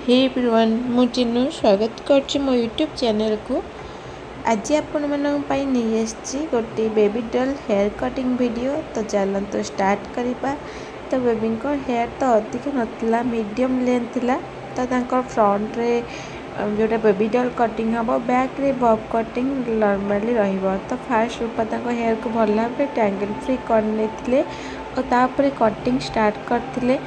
Hey everyone मु चिन्नु स्वागत करछि मो यूट्यूब चैनल को। आज आपण मानक पई नहीं आछि गोटे baby doll hair cutting video. तो चलंतो स्टार्ट करिबा। तो बेबी को हेयर तो अधिक नतला मीडियम लेंथ थिला। तो तांकर फ्रंट रे जोटा बेबी डॉल कटिंग हबो बैक रे बब कटिंग नॉर्मली रहिबो। तो फास्ट रूपा तांको हेयर को भल्ला पे टैंगल फ्री करने थिले और तापरे कटिंग स्टार्ट करथिले।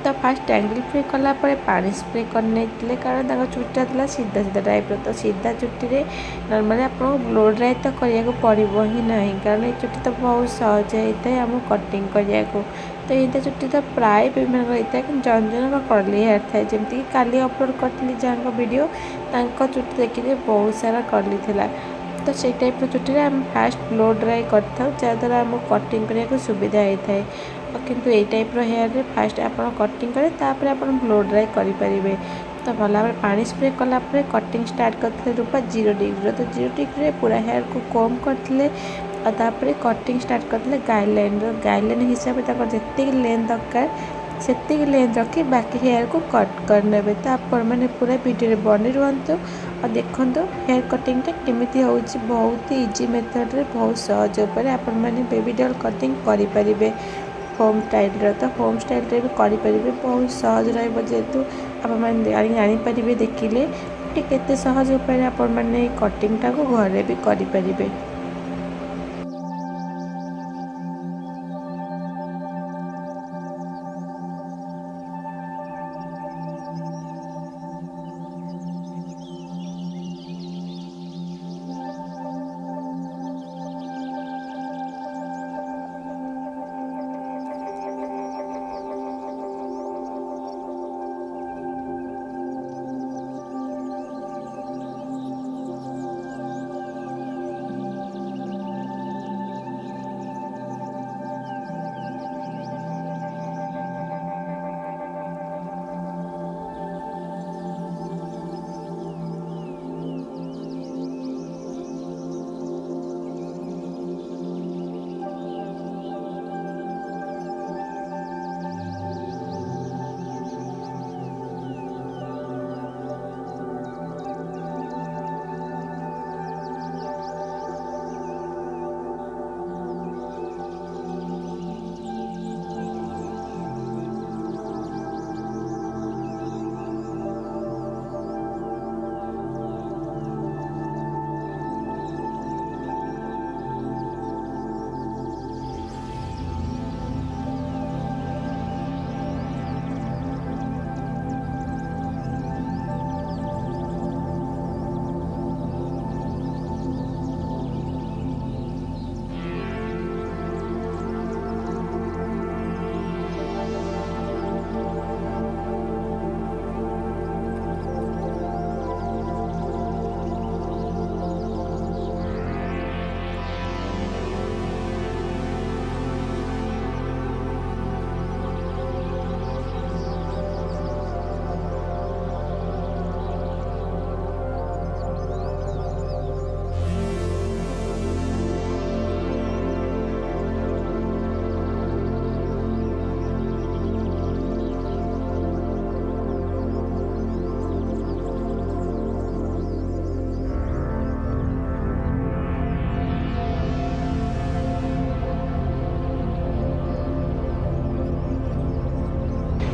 तो फास्ट टैंगल फ्री कला परे पानी स्प्रे करने कारण चुटा था सीधा सीधा टाइप तो सीधा चुटी रे नॉर्मली आपको ब्लो ड्राई तो करिया पड़ो ही ना कारण ये चुटी तो बहुत सहज होता है आम कटिंग करिया तो ये चुटी तो प्राय बेबी होता है कि जन जन कर्ली हेयर थाए जमीक काली अपलोड करी जहाँ वीडियो चुटी देखिए बहुत सारा कर्ली थी। तो से टाइप चुटी आम फास्ट ब्लो ड्राई करद्वारा आम कटिंग करने सुविधा होता है। किंतु ये टाइप हेयर रे फास्ट आप कटिंग करें तापर आप ब्लो ड्राई करेंगे। तो भला पानी स्प्रे कला कटिंग स्टार्ट करते रूपा 0 डिग्री। तो 0 डिग्री पूरा हेयर को कम करते और तापर कटिंग स्टार्ट करते गाइडलाइन हिसाब से जी लेंथ दरकार से लेंथ रखी बाकी हेयर को कट करने। तो आप मैंने पूरा वीडियो बनी रुहतु और देखु हेयर कटिंग केमी हो बहुत इजी मेथड रे बहुत सहज उपर आपण मैंने बेबी डॉल कटिंग करें होम स्टाइल। तो होम स्टाइल भी करेंगे बहुत सहज रेतु आप जापर देखिले कि केते सहज उपाय आपण मैंने कटिंग टाक घरे भी करेंगे।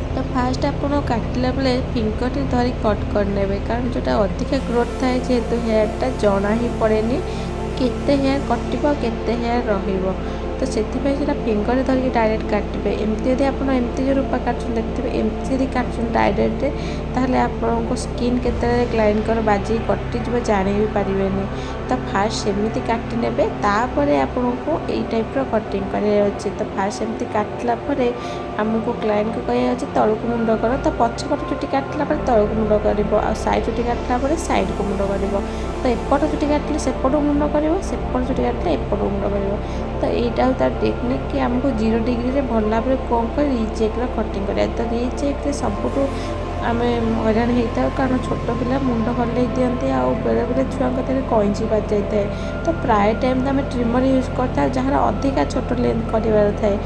तो फास्ट आप काटिला बेले फिंगर टी धरी कट करने कारण जोटा अधिक ग्रोथ थाए जेहेतु हेयरटा जना ही पड़े केते हेयर कटिबो केते हेयर रहिबो। तो से फिंगर धरिक डायरेक्ट काटे एमती यदि आप एमती रूपा काटुन देखते एमती यदि काटुन डायरेक्ट ताहले आपको स्किन केते क्लाइंट कर बाजी कटिज जानी भी पारे। तो फास्ट सेमती काटी नेबे तापर आपको यही टाइप कटिंग कर। तो फास्ट एमती काटला आमको क्लाइंट को कह तलक मुंड कर। तो पछपट चुटी काटला तलक मुंड कर साइड चुटी काटला साइड को मुंड कर। तो एपट चुटी काटिले सेपट मुंड कर सेपट चुटी काटिले एपट मुंड कर। तो यहाँ तार टेक्निक कि आमको 0 डिग्री रे भल भाव कम कर रिचेक कटिंग कर। तो रिचेक सबुठ आम हैरान होता है कारण छोट पिला मुंड हल्ले दिखती आ बेले बेले छुआ कईची बाज जाए। तो प्राय टाइम तो आम ट्रिमर यूज करता जहाँ अधिका छोट लेंथ करार थाए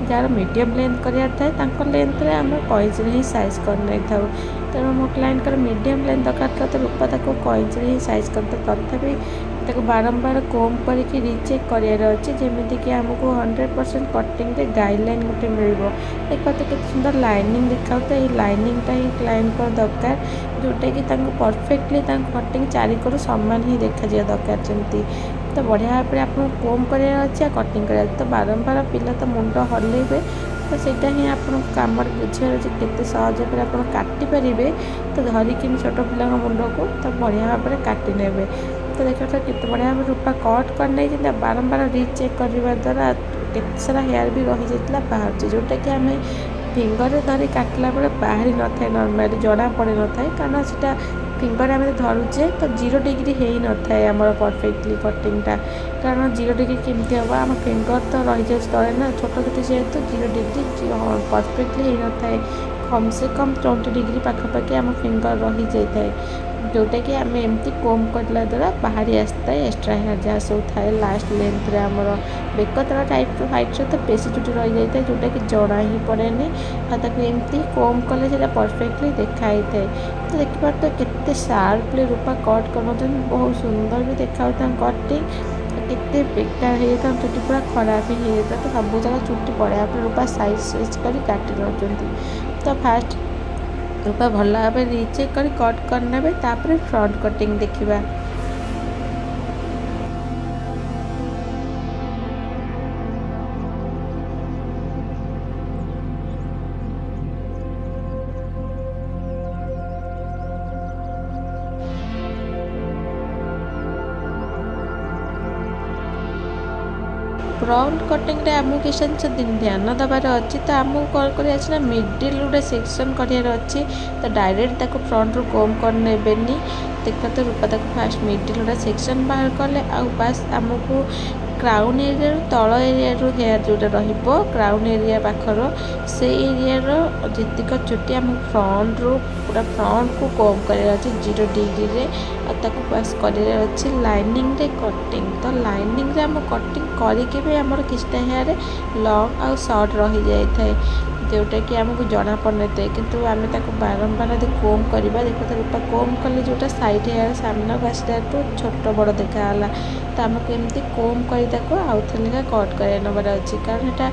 जार मीडियम लेंथ करार थाए लेंथ रे आम कईची ही साइज कर नहीं था। तेणु मो क्लाइंट मीडियम लाइन दरकार था तो रूपा ताको कैंची ही साइज करता तथापि ताको बारंबार कोम करके रीचेक करार अच्छे जमीक आमको 100% कटिंग रे गाइडलाइन गोटे मिल एक तो केते सुंदर लाइनिंग देखा तो ये लाइनिंगटा ही क्लाइंट को दरकार जोटा कि परफेक्टली कटिंग चारिकड़ सामान ही देखा जा दरकार जमी तो बढ़िया भाव में आप कोम करार अच्छे कटिंग करार तो बारंबार पिला तो मुंड हल्ले तो सेटा ही आपको कम बुझार अच्छे केते सहज पर आप काटिपारे तो धरिकी छोट पिला मुंड को तो बढ़िया भाव में काटि ने तो देखो तो केते बढ़िया भाव रूपा कट कर बारंबार रीचेक करने द्वारा केते सारा हेयर भी रही जाता बाहर जोटा कि आम फिंगर धरी काटला बेले बाहरी न था नॉर्मली जना पड़े न था कारण से फिंगर आम धरुचे तो 0 डिग्री हो न था आम परफेक्टली कटिंगटा कारण 0 डिग्री केमती हम आम फिंगर तो रही जाए तले ना छोट छोट जेहेतु 0 डिग्री परफेक्टली हो न था कम से कम 20 डिग्री पाखापाखि आम फिंगर रही जाए जोटा कि आम एमती कोम करला द्वारा बाहरी आसता है एक्सट्रा हेयर जहाँ सब थाए लास्ट लेंथ रे आमर बेक तला टाइप हाइट से तो बेसी चुटी रही जाए जोटा कि जना ही पड़े एमती कोम कले से परफेक्टली देखाई थाए तो देखिए तो केते शार्पली रूपा कट कर बहुत सुंदर भी देखा कटिंग केते बेकार हो जाता चुटी पूरा खराब ही हो जाता तो सब जगह चुटी पड़े आप रूपा साइज कर काटि नौ तो फास्ट रूपा भल भाव रीचेक कर कट करने फ्रंट कटिंग देखा फ्रंट कटिंग रे आमको किसी जिन ध्यान दबार अच्छी तो आमको कौन कर मिडिल गोटे सेक्शन करार अच्छी तो डायरेक्ट ताको फ्रंट रू कोम करने देख तो रूपा ताको फास्ट मिडिल गोटे सेक्शन बाहर कले आस आमको क्राउन एरिया तल एरिया हेयर जोटा क्राउन एरिया पाखर से एरिया जीतिक चुटी आम फ्रंट रू पूरा फ्रंट को कम करार अच्छे 0 डिग्री रे पास करार अच्छे लाइनिंग रे कटिंग तो लाइनिंग रे आम कटिंग करके भी आमर किसी हेयर लंग आउ शॉर्ट रही जाए जोटा कि आमको जना पड़े थे किंतु आम बारंबार यदि कोम करवा देखो तो रूपा कोम कले जोटा साइड हेयर सामना आसला तो छोट बड़ देखाला तो आमको एमती कोम कर आउ थे कट कर नबार अच्छी कारण यहाँ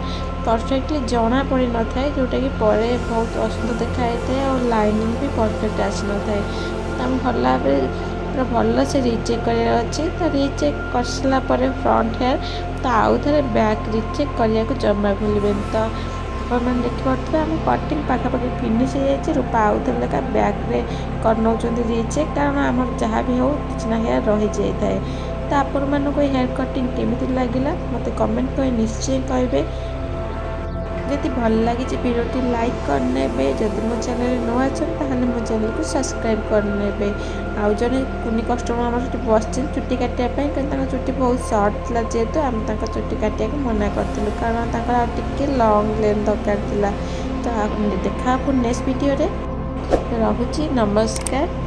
परफेक्टली जना पड़ न था जोटा कि पर बहुत असुंदर देखाई था और लाइनिंग भी परफेक्ट आसी न था तो आम भल भाव पूरा भल से रीचेक करार अच्छे तो रीचेक कर सारा फ्रंट हेयर तो आउ थे बैक रीचेक करने को जमा भूलें तो मैंने देखिए आम कटिंग पाखापाखि फिनिश हो जाए रूपा आउ थे बैक रे कर नौ रीचेक कारण आम जहाँ भी हो कि हेयर रही जाए तो आपण मानक हेयर कटिंग केमी लगे मत कमेंट कर निश्चय कहे जदि भल लगी वीडियो लाइक करने जदि मो चैनल नुआ अच्छा मो चैनल को सब्सक्राइब करने आउ जड़े कुनी कस्टमर आम बस चुटी काटापी चुटी बहुत सर्ट था जेहेतु आम चुटी काटा मना करूँ कारण टे लंग लेंथ दरकार तो देखा नेक्स्ट वीडियो रे रहुची नमस्कार।